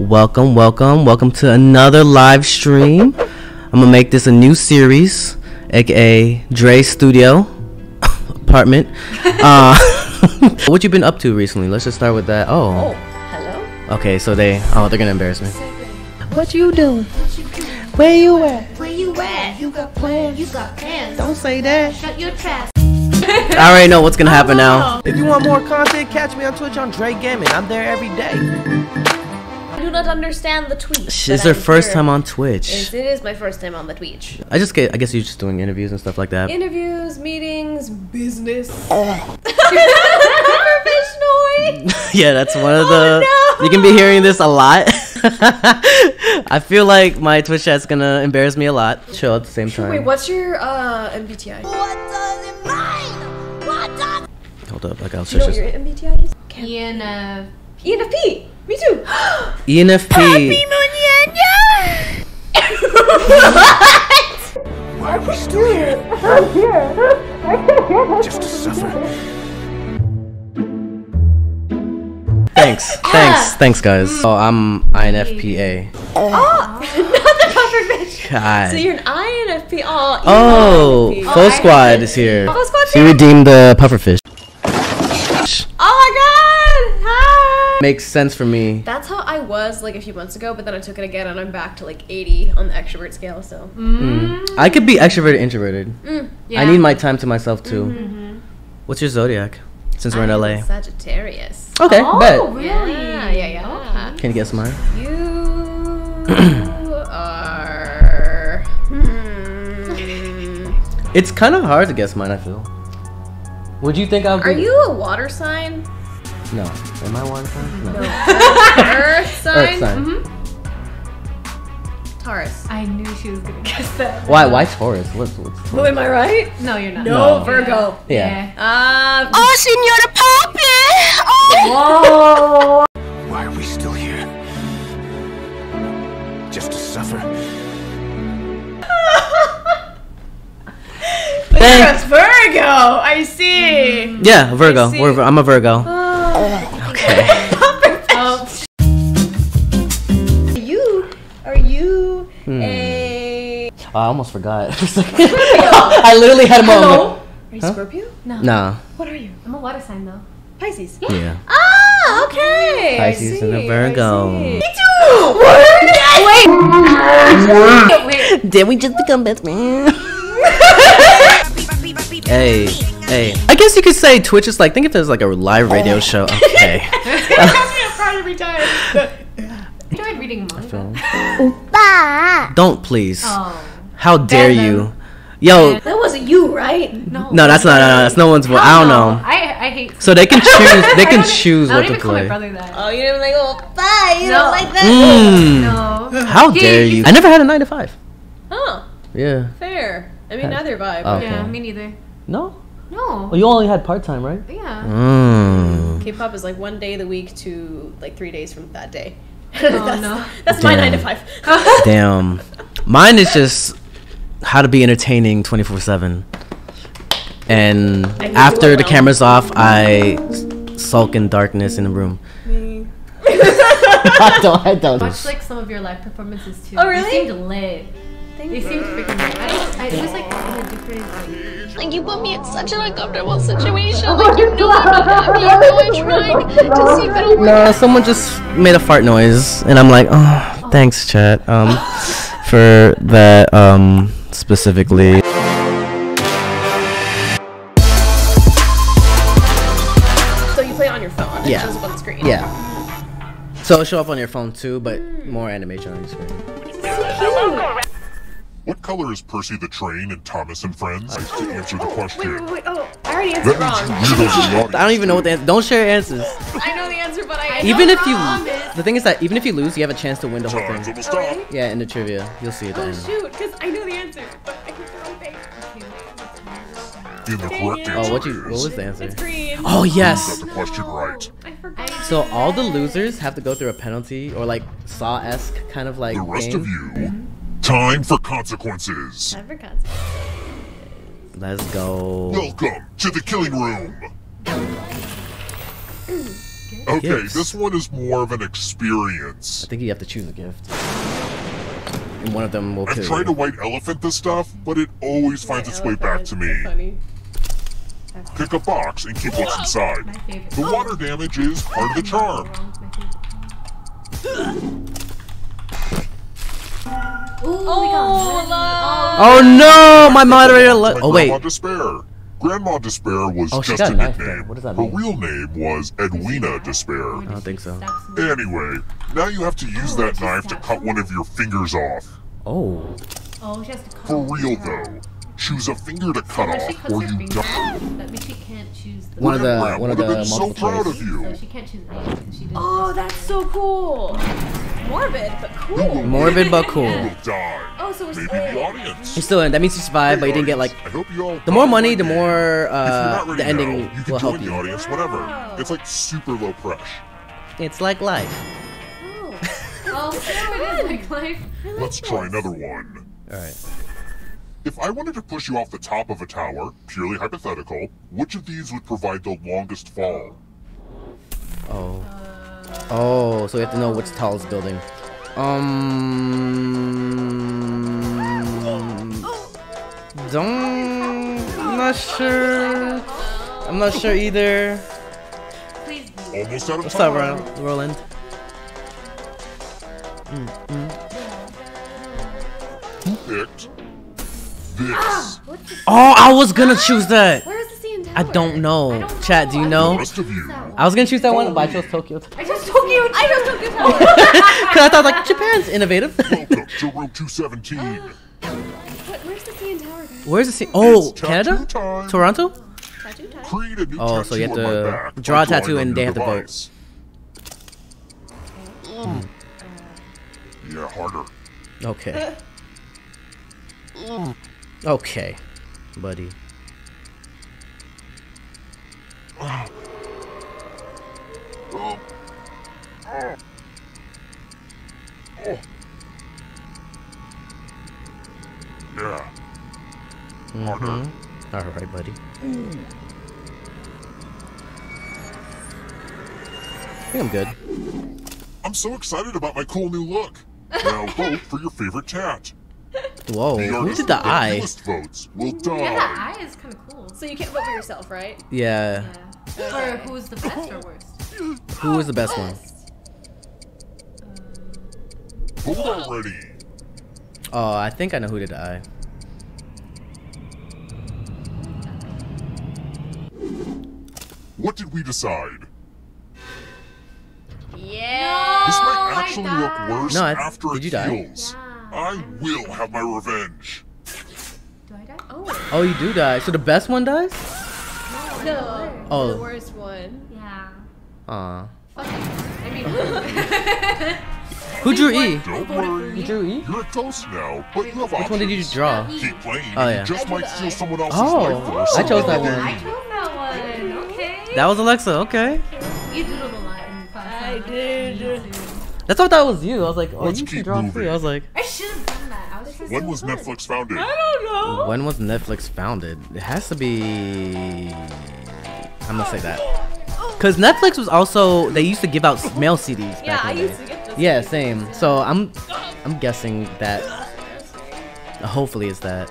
Welcome to another live stream. I'm gonna make this a new series, aka Dre Studio apartment. What you been up to recently? Let's just start with that. Oh, hello. Okay, so they're gonna embarrass me. What you doing? Where you at? Where you at? You got plans. You got plans. Don't say that. Shut your trap. I already know what's gonna happen now. If you want more content, catch me on Twitch on Jrekml. I'm there every day. I do not understand the tweet. It's their first time on Twitch. It is my first time on the Twitch. I guess you're just doing interviews and stuff like that. Interviews, meetings, business. Oh. Pufferfish noise. Yeah, that's one of the. Oh, no. You can be hearing this a lot. I feel like my Twitch chat's gonna embarrass me a lot. Chill at the same time. Wait, what's your MBTI? What does it mean? What does? Hold up, I gotta Do you know what your MBTI is? ENFP. Me too. ENFP. Why are we still here? I'm here. I can't get it. Just to suffer. Thanks, guys. Oh, I'm INFPA. Oh, not the pufferfish. God. So you're an INFP. Oh, ENFP. Full Squad is here. Full Squad's She here. redeemed the pufferfish. Oh my god! Hi! Makes sense for me. That's how I was like a few months ago, but then I took it again and I'm back to like 80 on the extrovert scale, so. I could be extroverted, introverted. Yeah. I need my time to myself too. What's your zodiac? Since we're in LA. Sagittarius. Okay, bet. Really? Yeah. Can you guess mine? You are. It's kind of hard to guess mine, I feel. Would you think I would be? Are you a water sign? No. Am I water sign? No. Earth sign? Earth sign. Taurus. I knew she was gonna guess that. Why Taurus? What's Oh, am I right? No, you're not. No, No. Virgo. Yeah. Oh, Senora Poppy! Oh. Whoa! Why are we still here? Just to suffer. You're a Virgo. I see. Yeah, Virgo. I see. I'm a Virgo. Okay. Are you a I almost forgot. I literally had a moment. Are you Scorpio? No. Nah. What are you? I'm a water sign though. Pisces. Yeah. Ah, okay. Pisces and a Virgo. Me too. Wait. Did we just become best friends? Hey. I guess you could say Twitch is like, think if there's like a live radio show. Okay. I tried reading manga. Don't please. Oh. How dare you? Yo. That wasn't you, right? No. No, that's not. That's no one's voice. I don't know. I hate. So they can choose. They can choose I what don't to even call my play. brother that. Oh, you didn't like, oh, bye. You No. don't like that? No. How dare you? I never had a 9 to 5. Oh, Yeah. fair. I mean, neither vibe. Oh. Okay. Yeah, me neither. No. No. Oh, you only had part time, right? Yeah. K-pop is like 1 day of the week to like 3 days from that day. Oh no. That's my Damn. 9 to 5. Damn. Mine is just how to be entertaining 24/7. And after the camera's off, I sulk in darkness in the room. I don't. Watch like some of your live performances too. Oh, really? They seemed lit. They seemed freaking lit. I just like in a different. Like, you put me in such an uncomfortable situation. Like, you know I'm not happy. You know I'm trying to see if it'll work. No, someone just made a fart noise, and I'm like, oh, thanks, chat, for that, specifically. So you play on your phone. Yeah. It shows up on the screen. Yeah. So it'll show up on your phone too, but more animation on your screen. What color is Percy the Train and Thomas and Friends? To answer the question. Wait. Oh, I already answered That wrong. means you weirdos in the I audience. don't even know what the answer. Don't share answers. I know the answer, but I Even if you, promise. the thing is that even if you lose, you have a chance to win the whole Time's thing. almost up. Yeah, in the trivia, you'll see it at the Oh end. shoot, because I know the answer, but I picked the wrong thing. And the correct Oh, answer what is... was the answer? It's green. Oh You yes. got the question right. I forgot. So all the losers have to go through a penalty or like Saw-esque kind of like The rest game. of you, time for consequences. I forgot. Let's go. Welcome to the killing room. Okay, Gifts. this one is more of an experience. I think you have to choose a gift. And one of them will I've kill tried to you. white elephant this stuff, but it always finds its way back to me. Funny. Pick a box and keep what's inside. My favorite. The water damage is part of the charm. Wrong's my favorite. Ooh, we got money. Oh no! My moderator My oh wait. Grandma Despair. Grandma Despair was Oh, she just got a a knife nickname. there. What does that Her mean? real name was Edwina Despair. I don't think so. Anyway, now you have to use that knife to cut one of your fingers off. Oh. Oh, she has to cut For off real her. though, choose a finger to cut When she off cuts or her you finger die. off, that means she can't choose the One of the Grandma one of would have the been so multiple proud choice. of you. So she can't choose any because she didn't. Oh, that's so cool. Morbid, but You cool. will Morbid but cool. You will die. Oh, so we're Maybe still the audience. You're still in. That means you survived, but you didn't get like. I hope you all The more got money, my the name. more If you're not ready the ending now, you can will help join the you. audience whenever. It's like super low pressure. It's like life. Oh, so it is like life. Let's try another one. All right. If I wanted to push you off the top of a tower, purely hypothetical, which of these would provide the longest fall? Oh. Oh, so you have to know which tallest building. I'm not sure. I'm not sure either. Please. Almost out of What's time. up, Roland? Who picked this? Oh, I was gonna choose that. Where is the CN Tower? I don't know. I don't Chat, do you The know? rest of you. I was gonna choose that one, but I chose Tokyo. I just told you. I just took it out. Cause I thought like Japan's innovative. Welcome to room 217. Where's the CN Tower, guys? Where's the scene? Oh, It's Canada? tattoo time. Toronto? Tattoo time. Create a new Oh, so you tattoo have on my to back draw a by drawing tattoo on and they your have to vote. device. Yeah, harder. Okay. Okay, buddy. Yeah. Harder. All right, buddy. I think I'm good. I'm so excited about my cool new look. Now vote for your favorite tat. Whoa, The who artist did the with the eye? fewest votes will Yeah, that die. eye is kind of cool. So you can't vote for yourself, right? Yeah. Yeah. Or who's the best or worst? Who was the best one? Vote already. Oh, I think I know who did the eye. What did we decide? Yeah. This might I actually died. look worse No, after did it you die? heals. Yeah. I will have my revenge. Do I die? Oh, Oh, you do die. So the best one dies? no. Oh. The worst one. Yeah. Aw. Fuck it. I mean, Who drew E? Don't worry. You drew E? You're a ghost now, but you have Which one did you options. draw? Keep playing, Oh, and yeah. you just I drew might the steal eye. someone else's Oh, life for a I second. chose that I one. chose that one. Okay. That was Alexa. Okay. You doodled a lot in class. I did. That's what that was you. I was like, oh, Let's you can keep draw moving. too. I was like, I should have done that. I was trying When was Netflix founded? when was Netflix founded? It has to be. I'm gonna say that. Cause Netflix was also they used to give out mail CDs Yeah, back I in the used day. to get this. Yeah, same. So I'm guessing that. Hopefully it's that.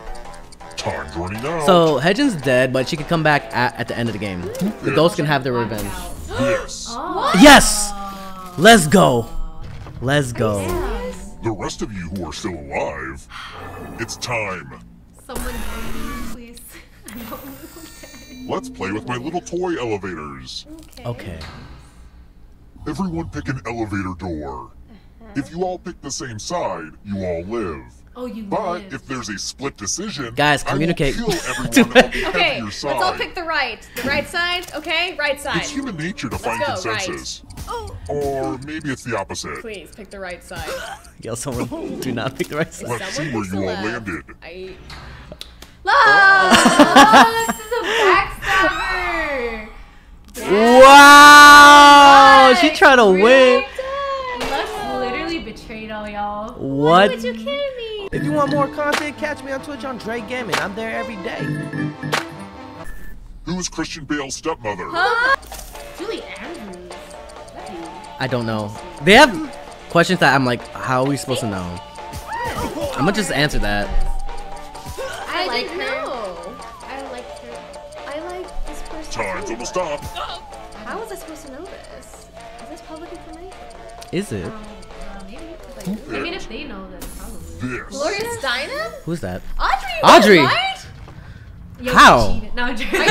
Time's running out. So Hedgen's dead, but she could come back at the end of the game. The ghosts can have their revenge. This. Yes! Let's go. Let's go. The rest of you who are still alive, it's time. Someone join me, please. I don't want to. Let's play with my little toy elevators. Okay. Everyone pick an elevator door. If you all pick the same side, you all live. Oh, you But lived. if there's a split decision, Guys, I will communicate. kill everyone on the Okay, heavier let's all side. pick the right. The right side, okay? Right side. It's human nature to find go, consensus. Or maybe it's the opposite. Please pick the right side. Yo, someone do not pick the right side. Let's see Someone where picks you the all left. landed. I. Oh, this is a backstabber. Wow! She tried to win. Lux literally betrayed all y'all. What? Would you kidding me? If you want more content, catch me on Twitch on JREAMERS. I'm there every day. Who's Christian Bale's stepmother? Julie Andrews. I don't know. They have questions that I'm like, how are we supposed to know? I'm gonna just answer that. I like didn't her. know. I like her. I like this person. Time's almost up. How was I supposed to know this? Is this public information? Is it? Maybe. Like, I mean, if they know, then probably. This. Gloria Steinem? Who's that? Audrey! Audrey! Right? Yo, How? she cheated. No, I'm joking.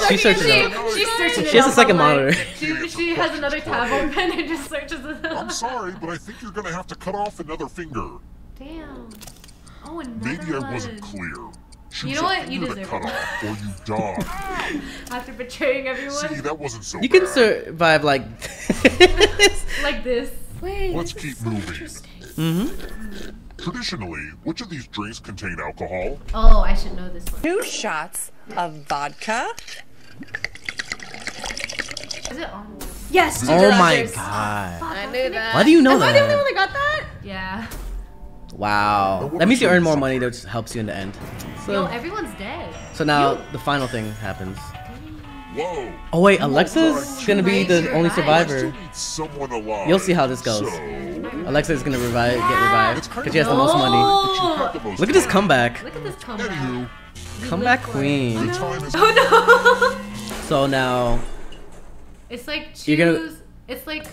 She's searching it up. She's searching it She has a up second online. monitor. She has another tab open and just searches it up. I'm sorry, but I think you're gonna have to cut off another finger. Damn. Oh, another Maybe I one. wasn't clear. Choose You know a what? You finger to deserve cut it. off, or you die. After betraying everyone. See, that wasn't so You bad. can survive like Like this. Wait. Let's keep moving. Traditionally, which of these drinks contain alcohol? Oh, I should know this one. 2 shots of vodka. Is it on? Yes. Oh my Rogers. god. I knew that. Why do you know Am I the only that? one that got that? Yeah. Wow. That means you earn more money that helps you in the end. Yo, So, everyone's dead. so now the final thing happens. Whoa! Oh wait, Alexa's gonna be the only I survivor. still need someone alive. You'll see how this goes. So, Alexa is gonna get revived because she has the most money. but you have the most Look at this money. comeback. Look at this comeback. Anywho, Comeback the queen. time is So now, It's like choose. You're gonna- It's like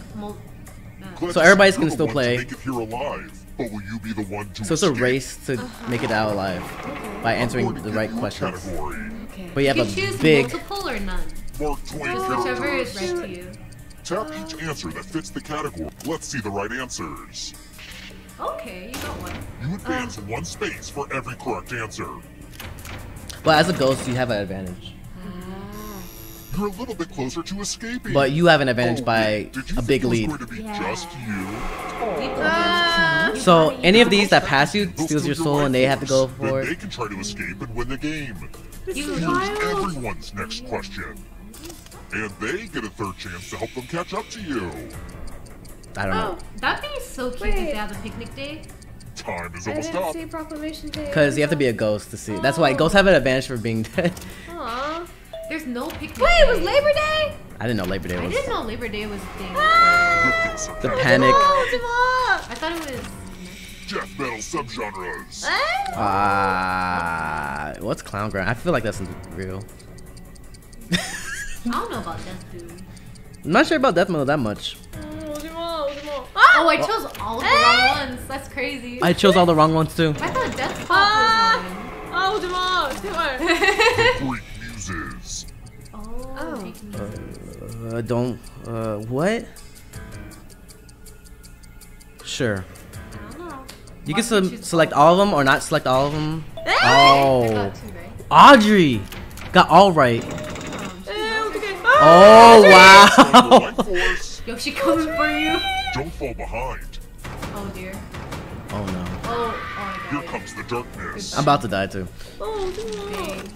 Glad So to everybody's see gonna you're still the one to play. Make it here alive, but will you be the one to so it's a escape? race to make it out alive by answering According the to right your questions. category, okay. But you have can a choose big- multiple or none. mark 20 Just whichever is characters. right to you. Tap each answer that fits the category. Let's see the right answers. Okay, you got one. You advance one space for every correct answer. But as a ghost, you have an advantage. You're a little bit closer to escaping. But you have an advantage Oh, by did you a think big it was lead. going to be just you? So any of these that pass you They'll steals your steal soul, right and they have to go force. for Then they it. can try to escape and win the game. You Here's wild. everyone's next question. And they get a third chance to help them catch up to you. I don't know. That'd be so cute if they have a picnic day. Time is I almost didn't up. see Proclamation Day. Because you have to be a ghost to see. That's why ghosts have an advantage for being dead. Aw. There's no picnic Wait, day. it was Labor Day? I didn't know Labor Day I was didn't know Labor Day was a thing. Good guess, the okay. panic. Oh, Jamal. I thought it was. Death metal subgenres. What's clown grind? I feel like that's real. I don't know about Death Dude. I'm not sure about death metal that much. Oh, Jamal. Oh, I chose all of the wrong ones. That's crazy. I chose all the wrong ones too. I thought Death Pop was one. Oh, Jamal. Greek muses. Oh. Don't. What? Sure. I don't know. You can Why would you select all of them or not select all of them. I Oh, got two, right? Audrey got all right. Okay. Oh The wow. light force. Yo, she coming for you. Don't fall behind. Oh dear. Oh no. Oh Here my comes the darkness. I'm about to die too. Oh, Jamal. god.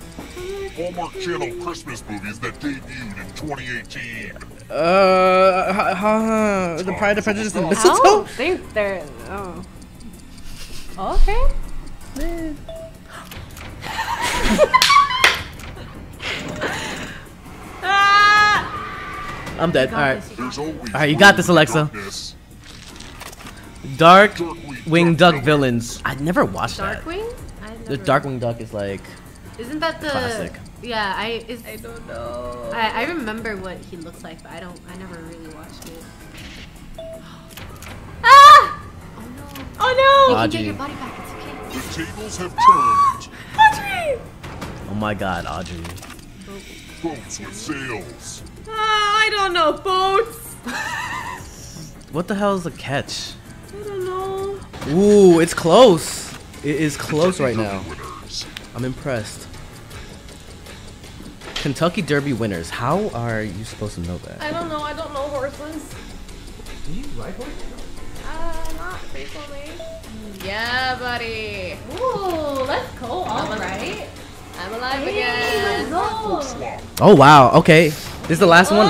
Hallmark Channel Christmas movies that debuted in 2018. The Pride and Prejudice and I Mistletoe. don't think they're. Oh. Okay. I'm dead. All right. There's always Alright, you got this, Alexa. darkness. Darkwing Duck villains. I never watched that. Darkwing? The Darkwing Duck is like Isn't that the classic. Yeah, I don't know. I remember what he looks like, but I never really watched it. Ah! Oh no. Oh You no! can get Audrey. your body back, it's okay. The tables have turned. Audrey! Oh my god, Audrey. Boats with sails. I don't know. Boats. What the hell is a catch? I don't know. Ooh, it's close. It is close Kentucky right now. Derby winners. I'm impressed. Kentucky Derby winners. How are you supposed to know that? I don't know. I don't know horses. Do you ride horses? Not frequently. Yeah, buddy. Ooh, let's go. All right. I'm alive Hey, again. let's go. Swap. Oh wow. Okay. This is the last one.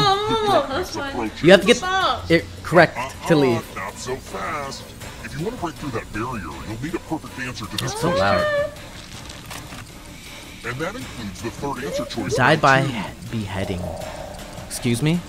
Close one. Approaching. You have to get Stop. it correct to leave. Not so fast. If you want to break through that barrier, you'll need a perfect answer to this So question. loud. And that includes the third answer choice. Died by number beheading. Excuse me?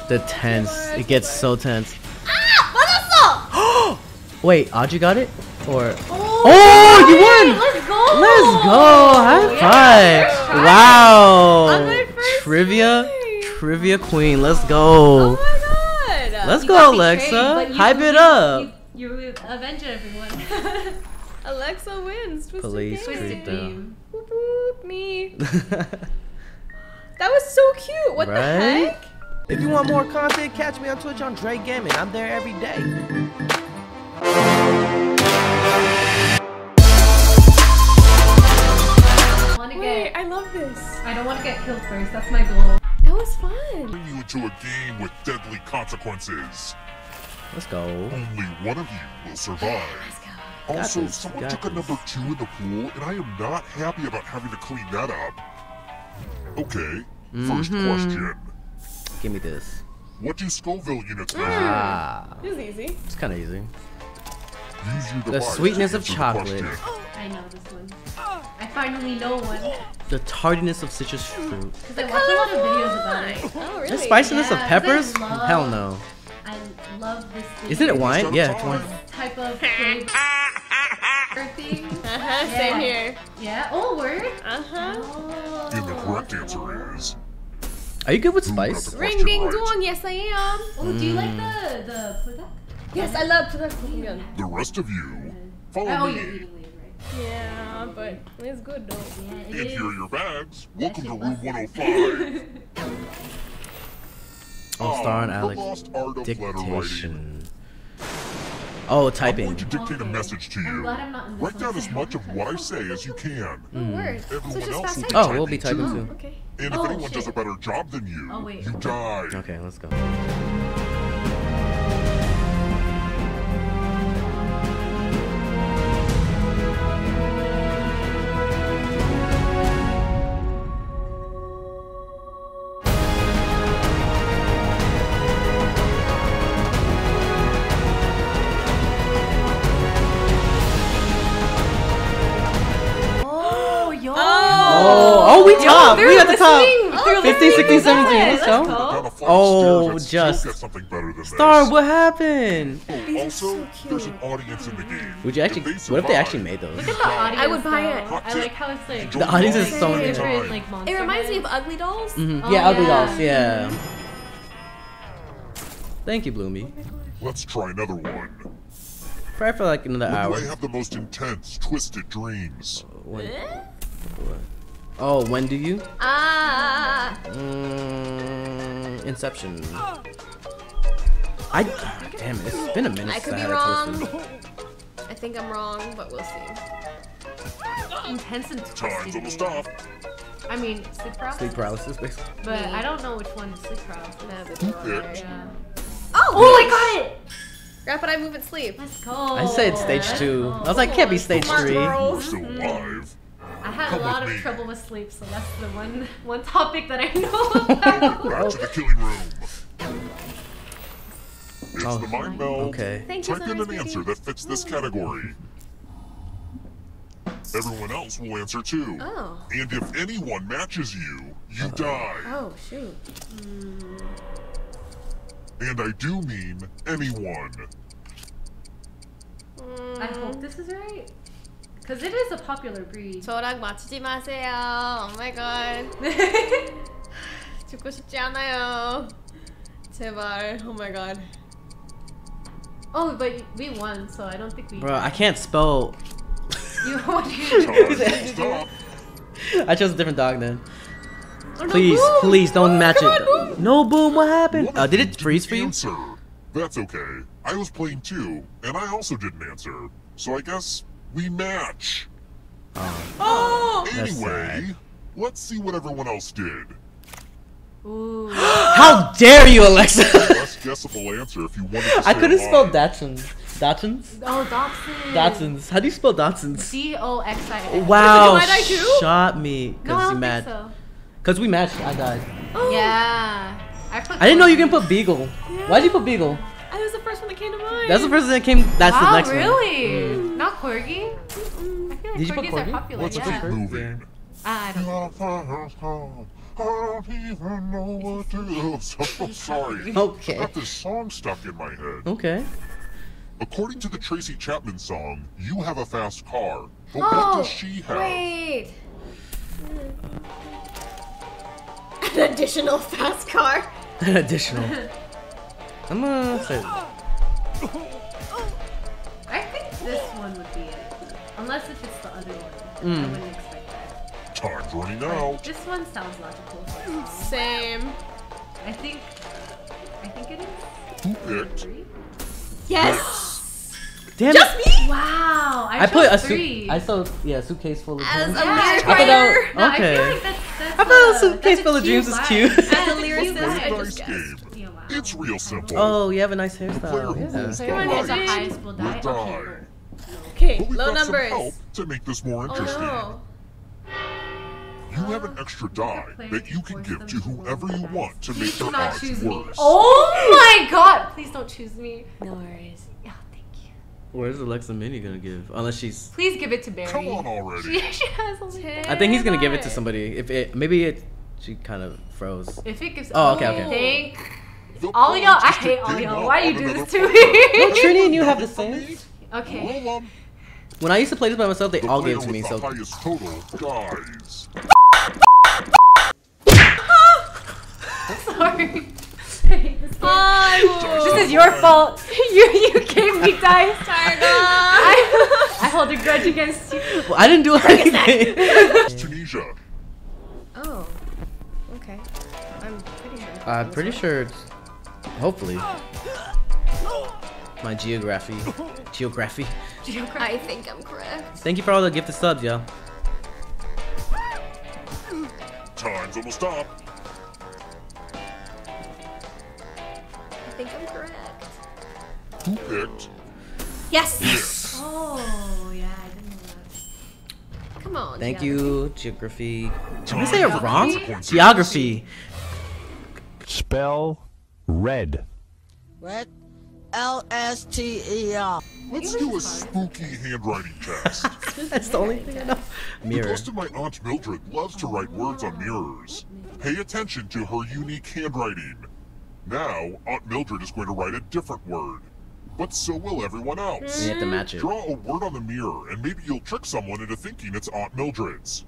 The tense. It gets so tense. Ah! Wait, Audrey got it? Or Oh, you won! Let's go! Let's go! High five! Wow! On my first Trivia queen. Let's go! Oh my god! Let's You go, got Alexa. betrayed, but Hype it up. You avenge everyone. Alexa wins. Twisted Police game. creep down. Boop, boop, me. That was so cute. What the Right? heck? If you want more content, catch me on Twitch on JREAMERS. I'm there every day. Wait, I love this. I don't want to get killed first. That's my goal. That was fun. Bring you into a game with deadly consequences. Let's go. Only one of you will survive. Also, this, someone got took a this. number 2 in the pool, and I am not happy about having to clean that up. Okay, first question. Give me this. What do Scoville units measure? Ah, It was easy. it's kind of easy. Use your The device sweetness to of answer the chocolate. question. I know this one. I finally know one. The tardiness of citrus fruit. Because I watch a lot of videos about it. Oh, really? The spiciness of Yeah, 'cause I peppers? love- Hell no. I love this thing. Isn't it wine? Yeah, it's wine. Type of flavor thing. Uh-huh, same here. Yeah. Oh, word. Uh-huh. Oh. And the correct answer is... Are you good with Who got spice? the Ring question ding right? dong, yes I am. Oh, do you like the product? Yes, I love Pugakmyeon. The rest of you, follow Oh, me. you're eating later, right? Yeah, but it's good though. Yeah, And it here are is. your bags. Welcome to shit room busted. 105. Oh, Star and The Alex. lost art of letter writing. Dictation. Oh, I'm typing. going to dictate a message to I'm you. glad I'm not in this Write one. down as much of what I say as you can. Oh, word. So Everyone just else fast will be typing. Oh, we'll be typing too. Okay. And if Oh, anyone does a shit. better job than you, Oh, wait. you die. Okay, let's go. Oh, yo. Oh, we top. We at the top. Through 15, 16, 17. Let's go. Down a flight Oh, of stairs, just. you'll get something better than Star, this. what happened? Oh, also, so there's an cute. audience in the game. Would you actually? What if they actually made those? Look at the audience. I would buy though. it. I like how it's like. The audience is so different, different. like, monster It reminds me of heads. Ugly Dolls. Mhm. Oh, Yeah, ugly yeah. dolls. Yeah. Thank you, Bloomy. Let's try another one. Probably for like another When hour. do I have the most intense, twisted dreams? When- Oh, when do you? Ah. Inception. Damn it, it's been a minute I since could be had a wrong. twisted. I think I'm wrong, but we'll see. Intense and Time's twisted. almost off. I mean, sleep paralysis. Sleep paralysis, basically. But I don't know which one is sleep paralysis. Neither do I. Yeah. Oh, I got it! Rapid eye movement sleep. Let's go. I said stage Let's 2. go. I was like, can't be stage Smart 3. girl. We're still alive. I had Come a lot with of me. trouble with sleep, so that's the one topic that I know about. Back to the killing room. It's Oh, the mind meld. okay. Thank you Type so in much, an baby. answer that fits this category. Everyone else will answer too. Oh. And if anyone matches you, you die. Oh, shoot. And I do mean anyone. I hope this is right. Because it is a popular breed. 저랑 맞추지 마세요. Oh my god. 죽고 싶지 않아요. 제발. Oh my god. Oh, but we won, so I don't think we. Bro, I can't spell. You what do you Time, stop. I chose a different dog then. Oh, no, Please, Boom. please don't match Come it. on, Boom. No, Boom, what happened? One of Did you it freeze for you? answer. That's okay. I was playing too, and I also didn't answer. So I guess we match. Oh! That's Anyway, sad. let's see what everyone else did. Ooh. How dare you, Alexa? Less guessable answer if you wanted to I say couldn't a spell lie. Datsuns. Datsuns? Oh, Dotson. Dotsons. How do you spell Dotsons? Doxis. Wow, Did you die too? shot me. No, I Because you don't mad. think so. Because we matched, I died. Yeah. I didn't know you can put Beagle. Why'd you put Beagle? That was the first one that came to mind. That's the person that came. That's the Wow, next really? one. Not Corgi? I feel like Did you put Corgis Corgi? are popular. Let's Yeah. keep moving. I don't know. I don't even know what to do. I'm sorry. Okay. I got this song stuck in my head. Okay. According to the Tracy Chapman song, you have a fast car. But Oh, what does she have? wait. An additional fast car. An additional. I'm gonna say. I think this one would be it. Unless if it's the other one. I wouldn't expect that. Time's running out. This one sounds logical. Same. I think it is. Who picked? Yes. Damn Just it. me. Wow, I put a three. I saw a suitcase full of As a dreams. lyric I thought writer. that No, okay. I feel like that's I thought a suitcase that's a full of dreams was line. cute. As a That's lyricist, cute line. I Nice just guessed. game. Yeah, wow. It's real simple. Oh, you have a nice The player hairstyle. who Yeah. rolls the Everyone Who's has the it. highest will die? Will Okay. die. Okay, But we've low got some numbers. help to make this more Oh interesting. no. You have an extra die that you can give to whoever you want to make their Do not odds choose me. worse. Oh my god! Please don't choose me. No worries. Yeah, thank you. Where's Alexa Mini gonna give? Unless she's. Please give it to Barry. Come on already. She has only. I think he's gonna give it to somebody. If it maybe it she kind of froze. If it gives. Oh, okay, okay. Thank They'll all probably y'all. I just hate get all game y'all. up Why on you do another this to part. Well, me? Trini and you have the From same. me, Okay. roll 'em. When I used to play this by myself, they The all player gave it to me. with the So highest total dies. Sorry. I hate this game. This is your Fine. fault. You gave me dice. Targa. I hold a grudge against you. well, I didn't do anything. It's Tunisia. Oh. Okay. I'm pretty sure. I'm pretty sure. It's, hopefully. My geography. I think I'm correct. Thank you for all the gifted subs, y'all. Time's almost up. I think I'm correct. Who picked? Yes. Yes. Oh yeah, I didn't know that. Come on. Thank geography. you, geography. Did I Time say it for wrong? consequences. Geography. Spell red. Red? L-S-T-E-R. Let's do a spooky handwriting test. That's the only thing I know. The Mirror. ghost of my Aunt Mildred loves to write words on mirrors. Pay attention to her unique handwriting. Now, Aunt Mildred is going to write a different word. But so will everyone else. You have to match it. Draw a word on the mirror, and maybe you'll trick someone into thinking it's Aunt Mildred's.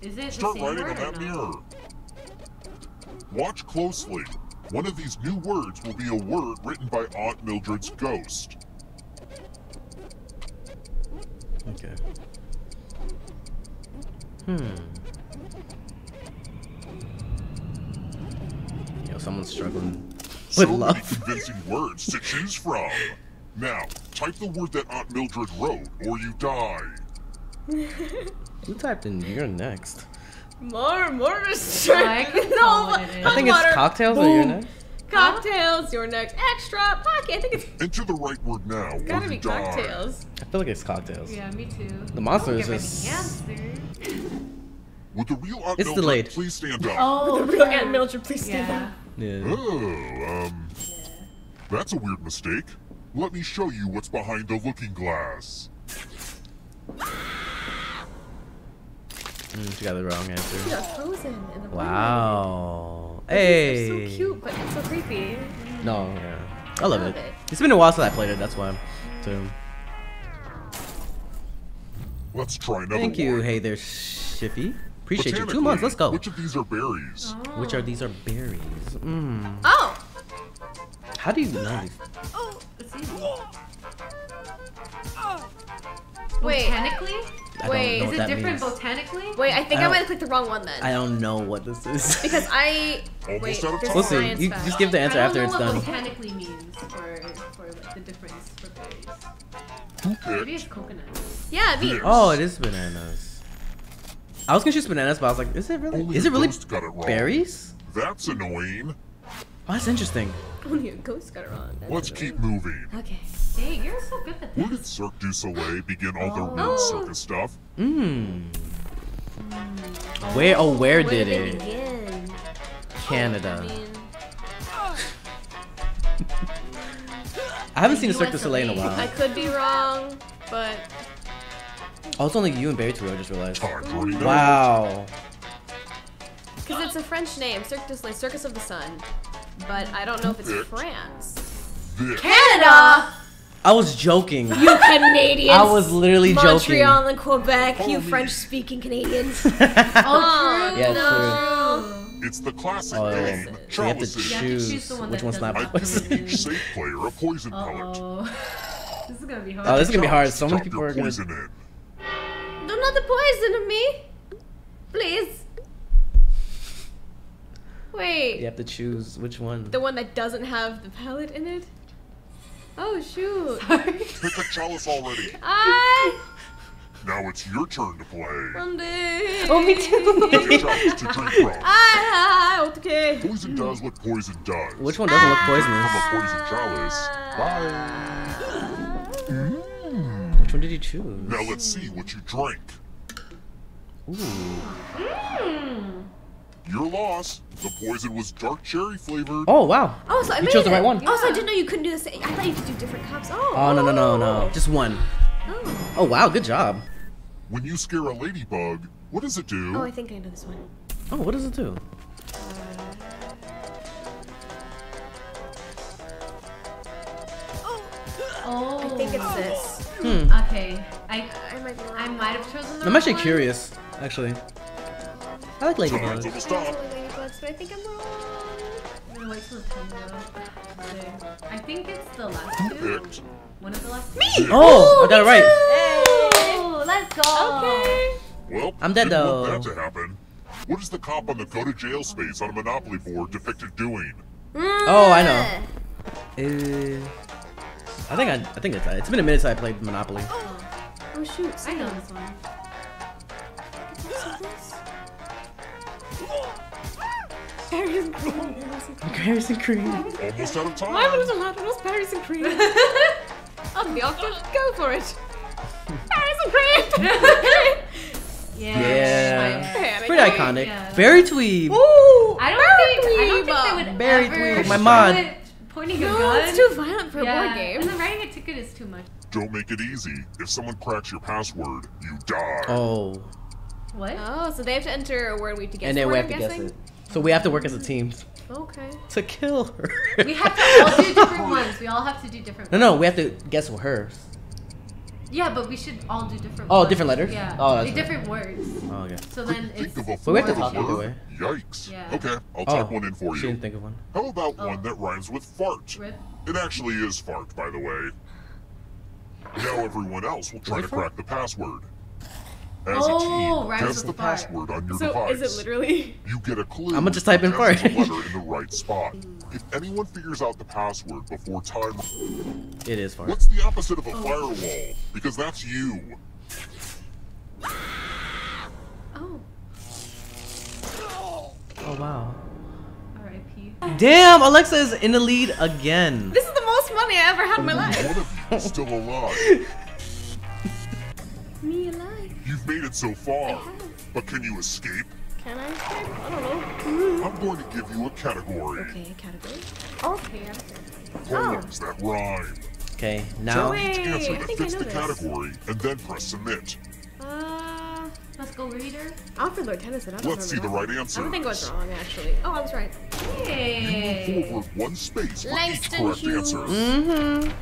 Is it Start the same writing word on or that no? mirror. Watch closely. One of these new words will be a word written by Aunt Mildred's ghost. Okay. Yo, someone's struggling with So many love. convincing words to choose from. Now, type the word that Aunt Mildred wrote, or you die. Who typed in you're next? More restrict. I can tell what it is. I think it's cocktails or you're next. Cocktails, your next extra pocket. I think it's Enter the right word now, or gotta you be die. cocktails. I feel like it's cocktails. Yeah, me too. The monster Don't is give me just. the answer. Would the real Aunt It's Mildred delayed. please stand up? Oh, The real Aunt Mildred, please stand yeah. up. Yeah. Oh, that's a weird mistake. Let me show you what's behind the looking glass. She got the wrong She answer. got frozen in the Wow. They're Hey. so cute, but it's so creepy. No, yeah. I love Love it. it. It's been a while since I played it, that's why. So, Let's try another thank you, one. hey there, Shippy. Appreciate you. 2 Botanically, months, let's go. Which of these are berries? Which are these are berries? Oh! How do you know these? It's easy. Wait. Botanically? I don't Wait, know Is what it that different means. botanically? Wait, I think I I don't- might have clicked the wrong one then. I don't know what this is. Because I... Almost Wait, out of there's time. We'll see. science You fact. just give the answer I after don't it's know done. what botanically means for like, the difference for berries. Who Maybe picked? it's coconut. Yeah, me. Yes. Oh, it is bananas. I was gonna choose bananas, but I was like, is it really? Only Is the it really ghost got it wrong. berries? That's annoying. Oh, that's interesting. Only a ghost got it wrong. That's Let's annoying. keep moving. Okay. Dang, you're so good at Where this. did Cirque du Soleil begin all their weird Oh. circus stuff? Where? Oh, where Where did they it? begin? Canada. I mean, I haven't seen a Cirque du Soleil in a I while. could be wrong, but Oh, it's only you and Barry too. I just realized. Time's running out. Wow. Because it's a French name, Cirque du Soleil, Circus of the Sun. But I don't know if it's France. Canada! I was joking. You Canadians! I was literally joking. Montreal and Quebec, you French-speaking Canadians. Oh, true. Yeah, no. It's the classic Oh, game, so you have to Chalices. choose the one which that one's not I poison. give each safe player a poison pellet. Oh. This is gonna be hard. Oh, this is gonna be hard. So many Drop people your are gonna. poison in. Do not poison me. Please. Wait. You have to choose which one. The one that doesn't have the pellet in it? Oh, shoot. Pick a chalice already. Now it's your turn to play. Someday. Oh, me too. Pick a chalice to drink from. Okay. Poison does what poison does. Which one doesn't look From poisonous? a poison chalice. Bye. Which one did you choose? Now let's see what you drank. Ooh. Your loss. The poison was dark cherry flavored. Oh wow. Oh, so I You made chose the it. right one. Oh, so I didn't know you couldn't do the same. I thought you could do different cups. Oh. Oh no. Just one. Oh. Oh wow, good job. When you scare a ladybug, what does it do? Oh, I think I know this one. Oh, what does it do? Oh. I think it's this. Okay. I might be wrong. I might have chosen the I'm actually wrong curious, actually. I like Time's ladybugs. almost I up. really like ladybugs, but I think I'm wrong. one. I'm gonna wait till the time goes. I think it's the last Who two. picked? One of the last two. Oh, I got it right. Oh, let's go. Okay. Well, I'm dead, didn't though. want that to happen. What is the cop on the go to jail space on a Monopoly board depicted doing? Oh, I know. I think it's been a minute since I played Monopoly. Oh shoot. I know this one. Paris and cream. Paris and cream. Almost out of time. Why was a lot of those Paris and cream? On the octave, go for it. Paris and cream. Yeah. Okay, It's pretty iconic. Yeah. Berry Tweeb. I don't think they would Berry ever Tweeb, my show mod. it pointing a No, gun. it's too violent for a Yeah, board game. and then writing a ticket is too much. Don't make it easy. If someone cracks your password, you die. Oh. What? Oh, so they have to enter a word we have to guess. And then for, we I'm have to guess guessing? it. So we have to work as a team Okay. to kill her. We have to all do different ones. We all have to do different No, we have to guess hers. Yeah, but we should all do different Oh, ones. different letters? Yeah. Oh, that's Like different words. Oh, okay. So then Think it's of a But we have to four-letter talk either word. way. Yikes. Yeah. Okay, I'll Oh, type one in for she you. didn't think of one. How about one that rhymes with fart? rip. It actually is fart, by the way. Now everyone else will try Is to it fart? crack the password. As Oh, a team, rhymes guess with the fart. password on your So device. is it literally? You get a clue. I'ma just type in that has fart. the letter in the right spot. If anyone figures out the password before time, It is fart. what's the opposite of a firewall? Because that's you. Oh. Oh wow. R.I.P. Damn, Alexa is in the lead again. This is the most money I ever had in my life. One of you is still alive. Me alive. You've made it so far, but can you escape? Can I? I don't know. I'm going to give you a category. Okay, category. Okay. Poems that rhyme. Okay, now Tell each Wait, answer I that think I fits know the this. category, and then press submit. Let's go, reader. Alfred Lord Tennyson. I don't Let's see the remember right that. I answers. don't think I was wrong, actually. Oh, I was right. Yay. Forward one space for each Langston correct Hughes. answer.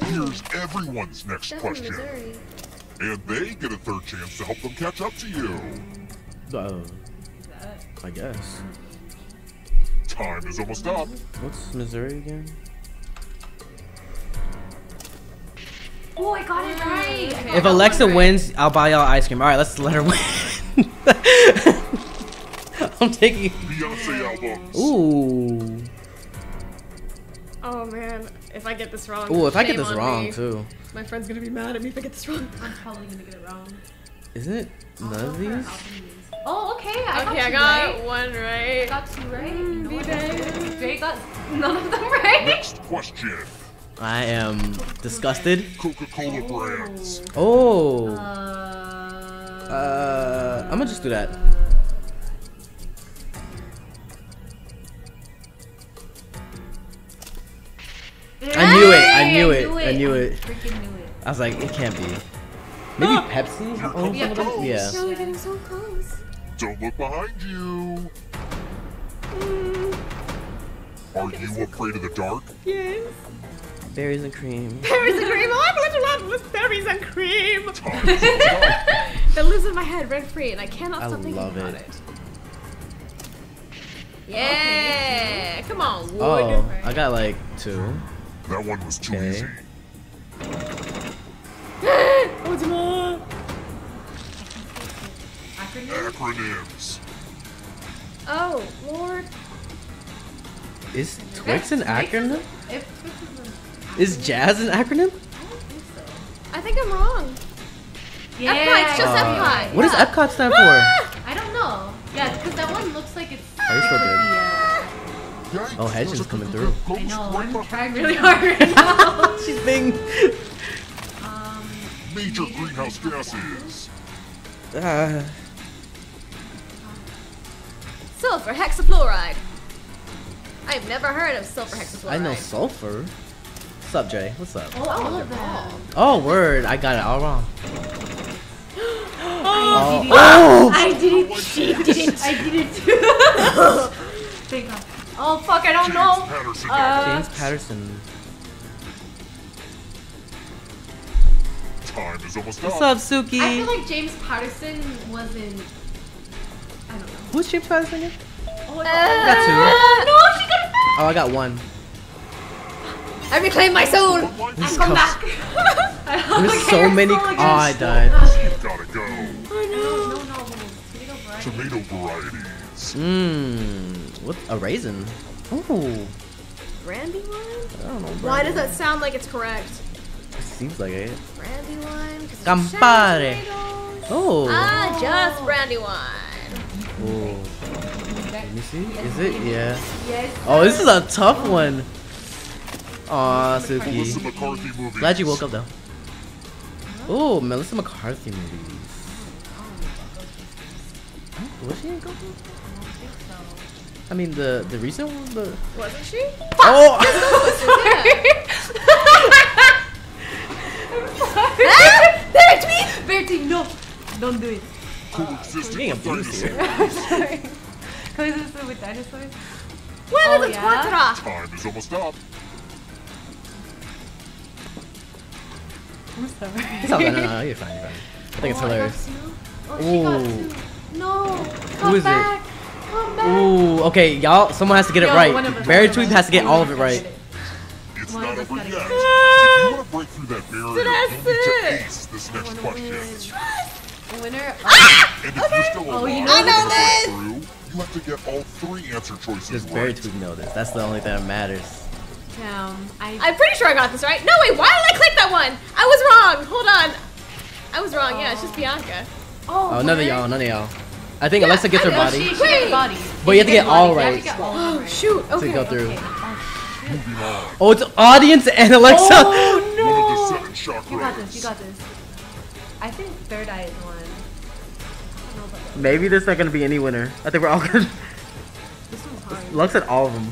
Here's everyone's next That's in question. Missouri. And they get a third chance to help them catch up to you. I guess. Time is almost up. What's Missouri again? Oh, I got it right. Okay, If I got Alexa one right. wins, I'll buy y'all ice cream. All right, let's let her win. I'm taking. Beyonce albums. Ooh. Oh man, if I get this wrong. Ooh, if I get shame this on wrong me. too. My friend's gonna be mad at me if I get this wrong. I'm probably gonna get it wrong. Isn't it none of these? Oh, okay. I Okay, I got got two right. one I right. got two right. You know what? B-Day. Dre got none of them right. Next question. I am disgusted. Coca-Cola brands. Oh. I'm gonna just do that. I knew it. I knew it. I knew it. Freaking knew it. I was like, it can't be. Maybe Pepsi? owns Yeah, some of them? Pepsi. Yeah. No, we're getting so close. Don't look behind you. Are you afraid of the dark? Yes. Berries and cream. Berries and cream. Oh, I'm a little love with berries and cream. Time is up. That lives in my head rent free, and I cannot stop thinking love about it. it. Yeah. Come on, Wood. Oh, I got like 2. That one was too Okay. easy. What's more? Acronyms. Oh, Lord. Is Twix an acronym? If Twix is an Is Jazz an acronym? I think I'm wrong. Yeah. Epcot, it's just Epcot. What does Epcot stand for? I don't know. Yeah, because that one looks like it's. Are you still good? Yikes, Oh, Hedge there's is a coming group through. of I know. ghosts right I'm behind trying you. really hard right now. She's being. Major greenhouse gases. Sulfur hexafluoride. I've never heard of sulfur hexafluoride. I know sulfur. What's up, Jay? What's up? Oh, all of them. Oh, word. I got it all wrong. I did it. She did it. I did it too. Thank God. Oh fuck! I don't know. Patterson. James Patterson. Time is almost What's up. up, Suki? I feel like James Patterson was in. I don't know. Who's James Patterson again? Oh, I got 2. no, she got it. Oh, I got 1. I reclaim my soul. This Come comes- back. There's so many. Oh, I died. You've gotta go. No. Tomato varieties. What? A raisin? Oh, Brandy wine? I don't know. Why does that sound like it's correct? It seems like it. Brandy wine? 'Cause it's Campari. tomatoes. Oh. Ah, just brandy wine. Oh. Let me see. Is it? Yeah. Yes. Oh, this is a tough one. Aw, Melissa Suki. McCarthy movies. Glad you woke up though. Oh, Melissa McCarthy movies. Oh, was she in Kpop? I mean, the recent one, the. Wasn't she? Oh! Bertie, no. Don't do it. Coexisting Being with abused here. dinosaurs. Coexisting with dinosaurs? Well, Oh, it's yeah? Quatra. Time is almost up. I'm sorry. It's all good. No, you're fine. You're fine. I think it's hilarious. Oh, she got Ooh. 2. No. Come Who is it? back. Come back. Ooh, okay, y'all. Someone has to get it Yo, right. one of us Barry has to Tweep get has to get it. all of it right. It's One not of us over gotta yet. get it. If you want to break through that barrier, you That's need to it. ace this next question. Winner. And if you're still alive, Oh, you and know you this. break through, you have to get all 3 answer choices Does Barry right. Tweep know this? That's the only thing that matters. Damn. I'm pretty sure I got this right. No, wait, why did I click that one? I was wrong. Hold on. I was wrong. Yeah, it's just Bianca. Oh, none of y'all. I think Alexa gets her No, body she got the body. But you have to get all body. You right. have to get all of Oh, them right. shoot. to Okay. go through. Okay. Moving on. Oh, it's audience and Alexa. Oh, One of the 7 chakras. You got this. You got this. I think Third Eye is one. I don't know about that. Maybe there's not gonna be any winner. I think we're all good. This one's hard. Lux at all of them.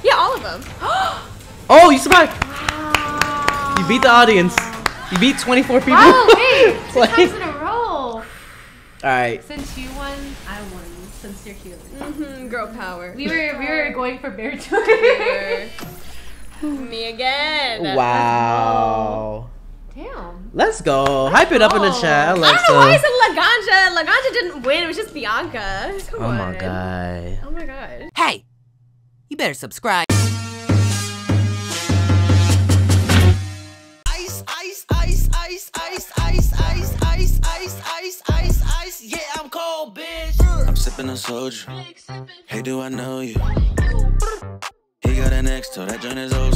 Yeah, all of them. Oh, you survived. You beat the audience. You beat 24 people. Oh, hey! 2 Like- times in a row. Alright. Since you won, I won. Since you're cute. Mm-hmm, girl power. We were going for Bear too. Me again. Wow. Damn. Let's go. Hype it up in the chat, I don't know why I Alexa. said Laganja. Laganja didn't win. It was just Bianca. Come Oh on. my god. Oh my god. Hey, you better subscribe. Ice, ice, ice, ice, ice, ice, ice, ice, ice, ice, ice, ice. Yeah, I'm cold, bitch. I'm sipping on soju. Hey, do I know you? He got an ex, so that joint is old school.